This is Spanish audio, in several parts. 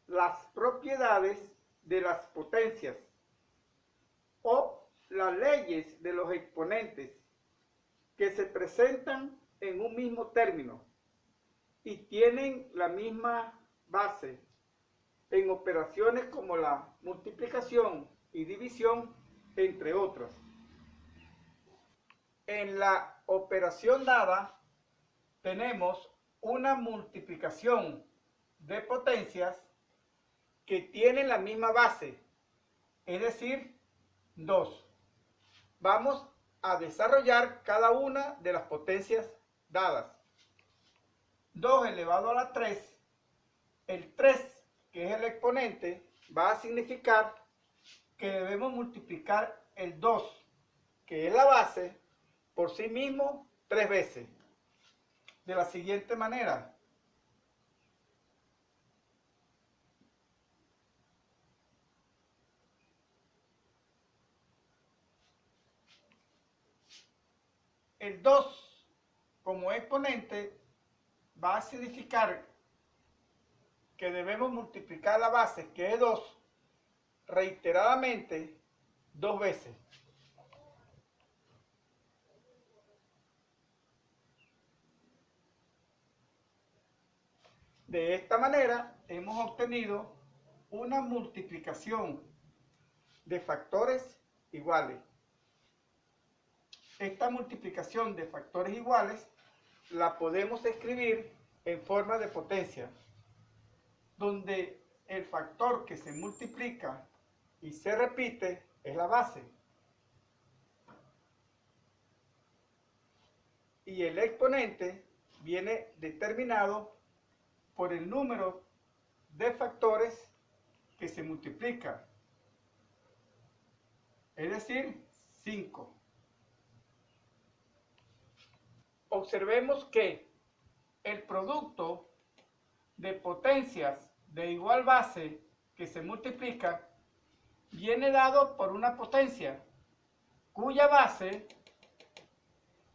las propiedades de las potencias o las leyes de los exponentes que se presentan en un mismo término y tienen la misma base en operaciones como la multiplicación y división, entre otras. En la operación dada tenemos una multiplicación de potencias que tienen la misma base, es decir, 2. Vamos a desarrollar cada una de las potencias dadas. 2 elevado a la 3, el 3, que es el exponente, va a significar que debemos multiplicar el 2, que es la base, por sí mismo 3 veces. De la siguiente manera. El 2 como exponente va a significar que debemos multiplicar la base, que es 2, reiteradamente 2 veces. De esta manera hemos obtenido una multiplicación de factores iguales. Esta multiplicación de factores iguales la podemos escribir en forma de potencia, donde el factor que se multiplica y se repite es la base. Y el exponente viene determinado por el número de factores que se multiplica, es decir, 5. Observemos que el producto de potencias de igual base que se multiplica viene dado por una potencia cuya base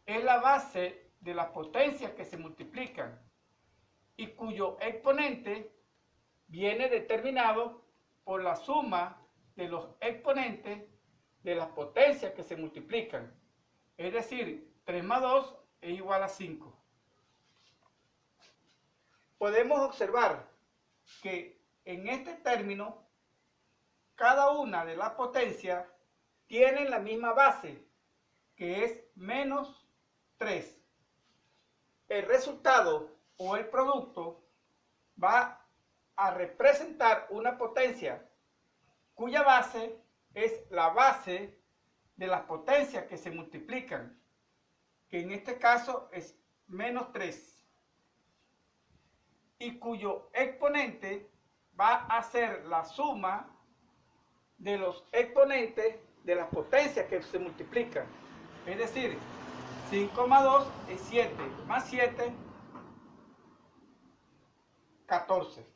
es la base de las potencias que se multiplican y cuyo exponente viene determinado por la suma de los exponentes de las potencias que se multiplican. Es decir, 3 más 2 es igual a 5. Podemos observar que en este término cada una de las potencias tienen la misma base, que es menos 3. El resultado o el producto va a representar una potencia cuya base es la base de las potencias que se multiplican, que en este caso es menos 3, y cuyo exponente va a ser la suma de los exponentes de las potencias que se multiplican. Es decir, 5 más 2 es 7, más 7, 14.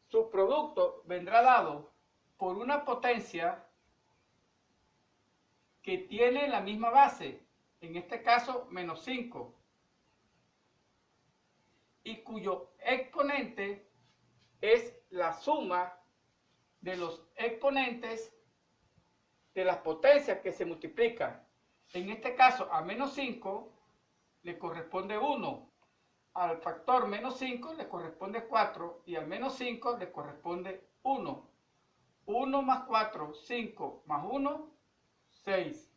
Su producto vendrá dado por una potencia que tiene la misma base, en este caso menos 5, y cuyo exponente es la suma de los exponentes de las potencias que se multiplican. En este caso, a menos 5 le corresponde 1, al factor menos 5 le corresponde 4 y al menos 5 le corresponde 1. 1 más 4, 5 más 1, 6.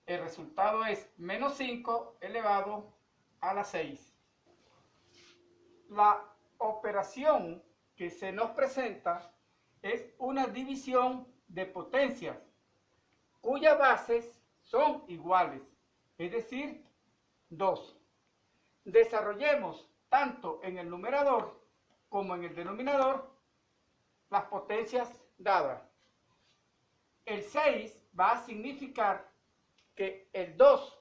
El resultado es menos 5 elevado a la 6. La operación que se nos presenta es una división de potencias cuyas bases son iguales, es decir, 2. Desarrollemos tanto en el numerador como en el denominador las potencias dadas. El 6 va a significar que el 2,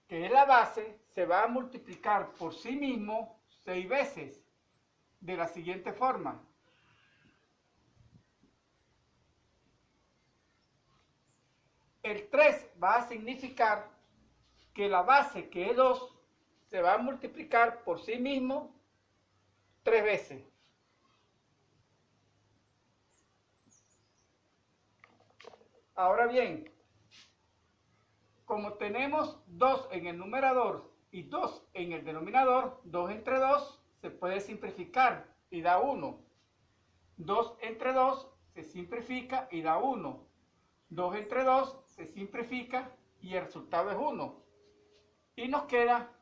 que es la base, se va a multiplicar por sí mismo 6 veces, de la siguiente forma. El 3 va a significar que la base, que es 2, se va a multiplicar por sí mismo 3 veces. Ahora bien, como tenemos 2 en el numerador y 2 en el denominador, 2 entre 2 se puede simplificar y da 1. 2 entre 2 se simplifica y da 1. 2 entre 2 se simplifica y el resultado es 1. Y nos queda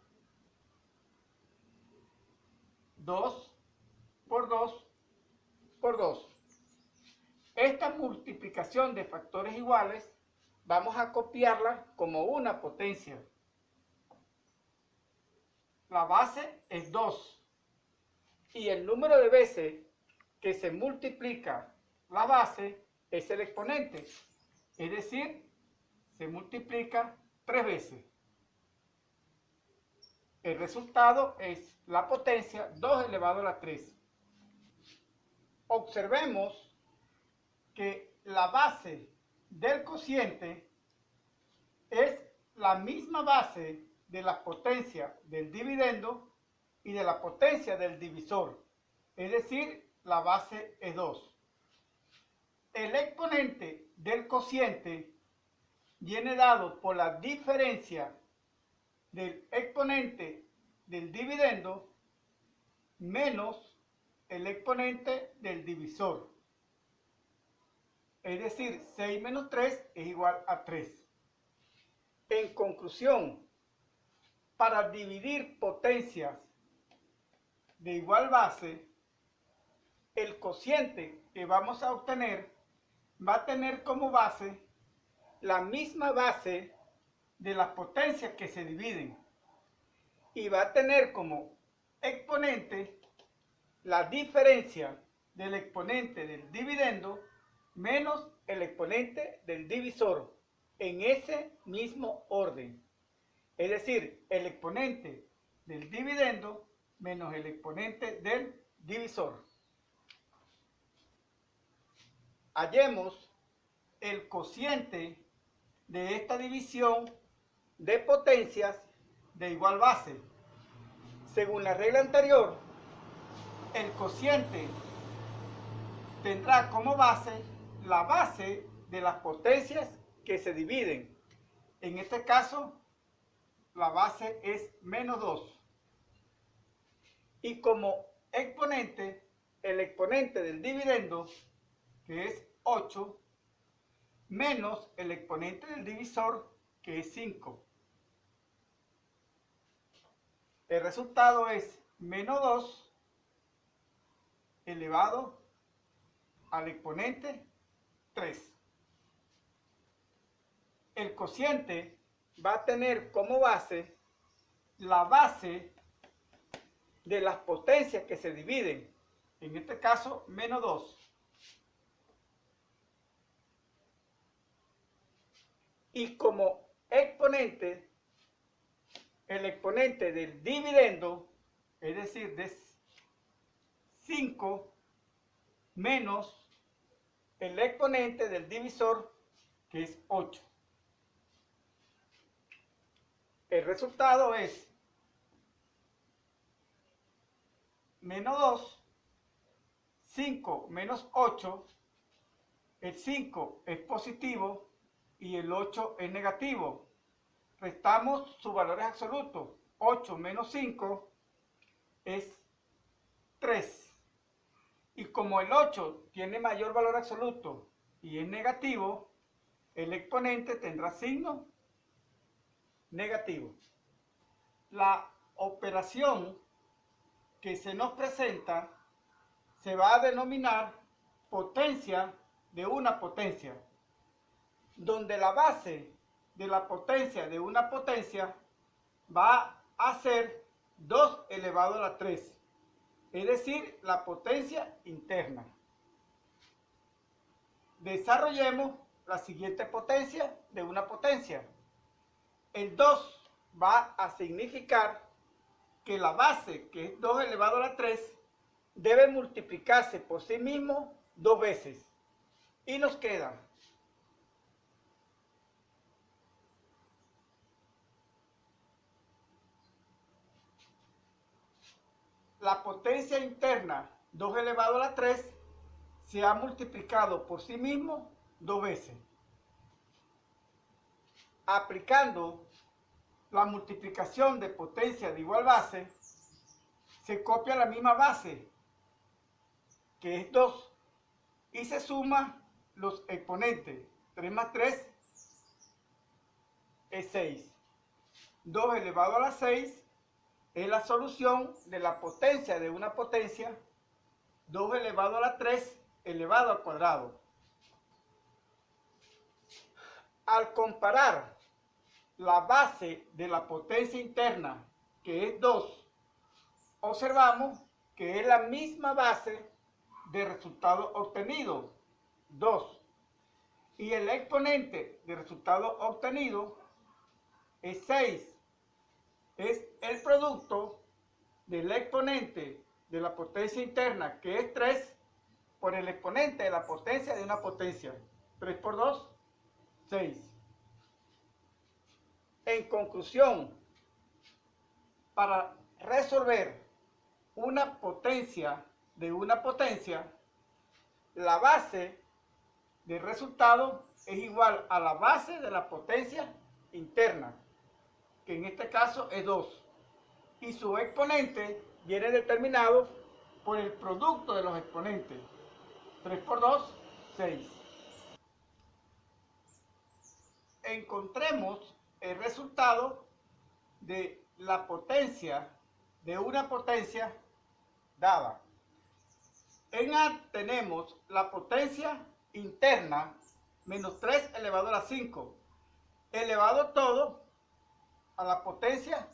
2 por 2 por 2. Esta multiplicación de factores iguales vamos a copiarla como una potencia. La base es 2 y el número de veces que se multiplica la base es el exponente, es decir, se multiplica 3 veces. El resultado es la potencia 2 elevado a la 3. Observemos que la base del cociente es la misma base de la potencia del dividendo y de la potencia del divisor, es decir, la base es 2. El exponente del cociente viene dado por la diferencia del exponente del dividendo menos el exponente del divisor. Es decir, 6 menos 3 es igual a 3. En conclusión, para dividir potencias de igual base, el cociente que vamos a obtener va a tener como base la misma base de las potencias que se dividen y va a tener como exponente la diferencia del exponente del dividendo menos el exponente del divisor en ese mismo orden. Es decir, el exponente del dividendo menos el exponente del divisor. Hallemos el cociente de esta división de potencias de igual base. Según la regla anterior, el cociente tendrá como base la base de las potencias que se dividen. En este caso, la base es menos 2. Y como exponente, el exponente del dividendo, que es 8, menos el exponente del divisor, que es 5. El resultado es menos 2 elevado al exponente 3. El cociente va a tener como base la base de las potencias que se dividen, en este caso menos 2. Y como exponente, el exponente del dividendo, es decir, de 5 menos el exponente del divisor, que es 8. El resultado es menos 2, 5 menos 8, el 5 es positivo y el 8 es negativo. Restamos sus valores absolutos. 8 menos 5 es 3. Y como el 8 tiene mayor valor absoluto y es negativo, el exponente tendrá signo negativo. La operación que se nos presenta se va a denominar potencia de una potencia, donde la base de la potencia de una potencia va a ser 2 elevado a la 3, es decir, la potencia interna. Desarrollemos la siguiente potencia de una potencia. El 2 va a significar que la base, que es 2 elevado a la 3, debe multiplicarse por sí mismo 2 veces. Y nos queda la potencia interna 2 elevado a la 3 se ha multiplicado por sí mismo 2 veces. Aplicando la multiplicación de potencia de igual base, se copia la misma base, que es 2, y se suma los exponentes. 3 más 3 es 6. 2 elevado a la 6 es la solución de la potencia de una potencia, 2 elevado a la 3 elevado al cuadrado. Al comparar la base de la potencia interna, que es 2, observamos que es la misma base de resultado obtenido, 2. Y el exponente de resultado obtenido es 6. Es el producto del exponente de la potencia interna, que es 3, por el exponente de la potencia de una potencia. 3 por 2, 6. En conclusión, para resolver una potencia de una potencia, la base del resultado es igual a la base de la potencia interna, que en este caso es 2, y su exponente viene determinado por el producto de los exponentes. 3 por 2, 6. Encontremos el resultado de la potencia de una potencia dada. En A tenemos la potencia interna menos 3 elevado a la 5, elevado todo a la potencia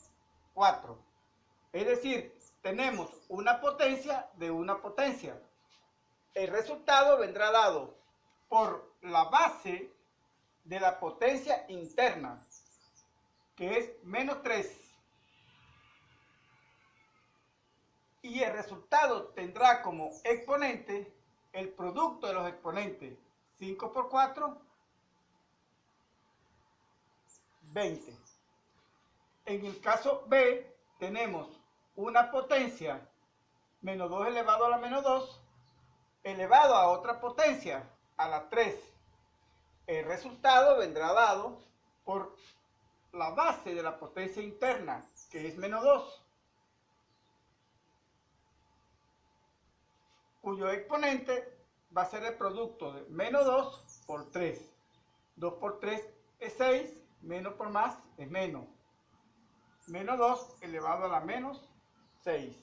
4. Es decir, tenemos una potencia de una potencia. El resultado vendrá dado por la base de la potencia interna, que es menos 3. Y el resultado tendrá como exponente el producto de los exponentes. 5 por 4, 20. En el caso B tenemos una potencia menos 2 elevado a la menos 2 elevado a otra potencia, a la 3. El resultado vendrá dado por la base de la potencia interna, que es menos 2, cuyo exponente va a ser el producto de menos 2 por 3. 2 por 3 es 6, menos por más es menos. Menos 2 elevado a la menos 6.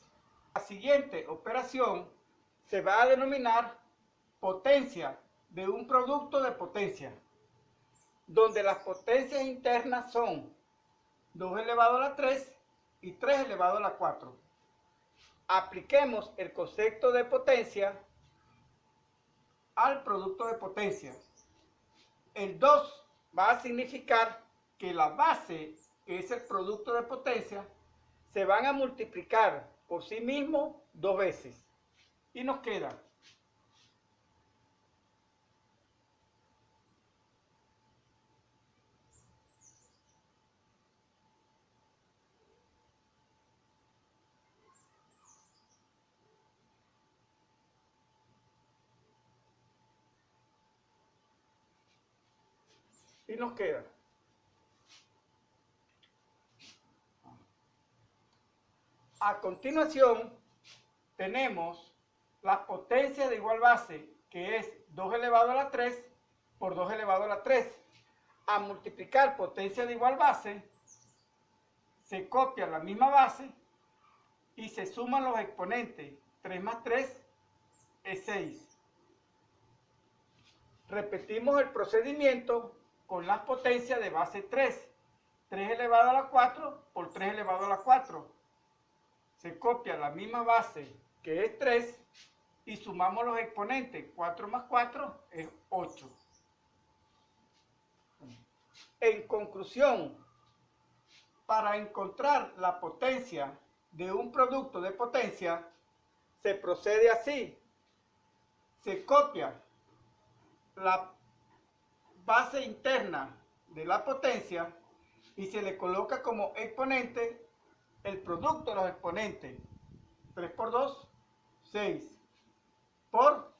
La siguiente operación se va a denominar potencia de un producto de potencia, donde las potencias internas son 2 elevado a la 3 y 3 elevado a la 4. Apliquemos el concepto de potencia al producto de potencia. El 2 va a significar que la base, que es el producto de potencia, se van a multiplicar por sí mismo 2 veces. Y nos queda a continuación tenemos la potencia de igual base, que es 2 elevado a la 3 por 2 elevado a la 3. A multiplicar potencia de igual base, se copia la misma base y se suman los exponentes. 3 más 3 es 6. Repetimos el procedimiento con las potencias de base 3. 3 elevado a la 4 por 3 elevado a la 4. Se copia la misma base, que es 3, y sumamos los exponentes. 4 más 4 es 8. En conclusión, para encontrar la potencia de un producto de potencia, se procede así. Se copia la base interna de la potencia y se le coloca como exponente el producto de los exponentes. 3 por 2, 6. Por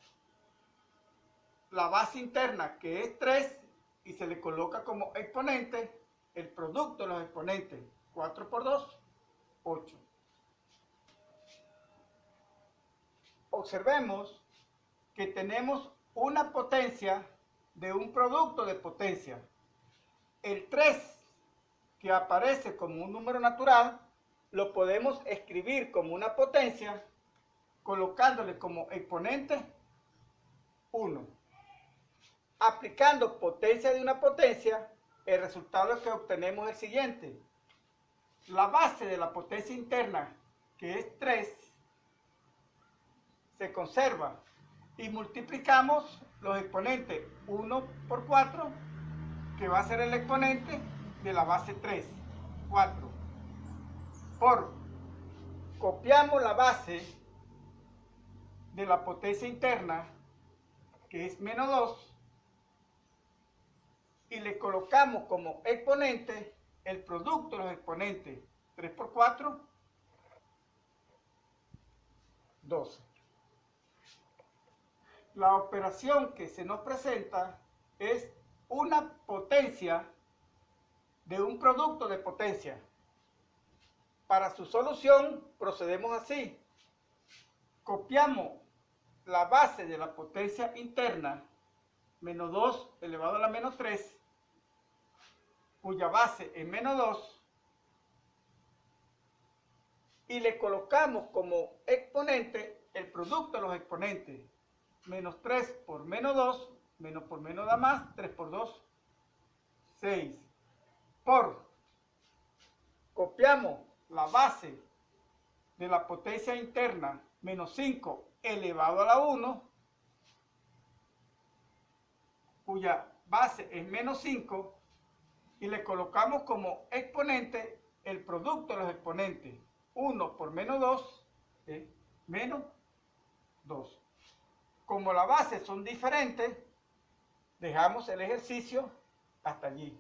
la base interna, que es 3, y se le coloca como exponente el producto de los exponentes. 4 por 2, 8. Observemos que tenemos una potencia de un producto de potencia. El 3, que aparece como un número natural, lo podemos escribir como una potencia, colocándole como exponente 1. Aplicando potencia de una potencia, el resultado que obtenemos es el siguiente. La base de la potencia interna, que es 3, se conserva y multiplicamos los exponentes 1 por 4, que va a ser el exponente de la base 3, 4, por copiamos la base de la potencia interna, que es menos 2, y le colocamos como exponente el producto de los exponentes. 3 por 4, 12. La operación que se nos presenta es una potencia de un producto de potencia. Para su solución procedemos así. Copiamos la base de la potencia interna, menos 2 elevado a la menos 3, cuya base es menos 2, y le colocamos como exponente el producto de los exponentes. Menos 3 por menos 2, menos por menos da más, 3 por 2, 6. Por, copiamos la base de la potencia interna, menos 5 elevado a la 1, cuya base es menos 5, y le colocamos como exponente el producto de los exponentes. 1 por menos 2 es menos 2. Como las bases son diferentes, dejamos el ejercicio hasta allí.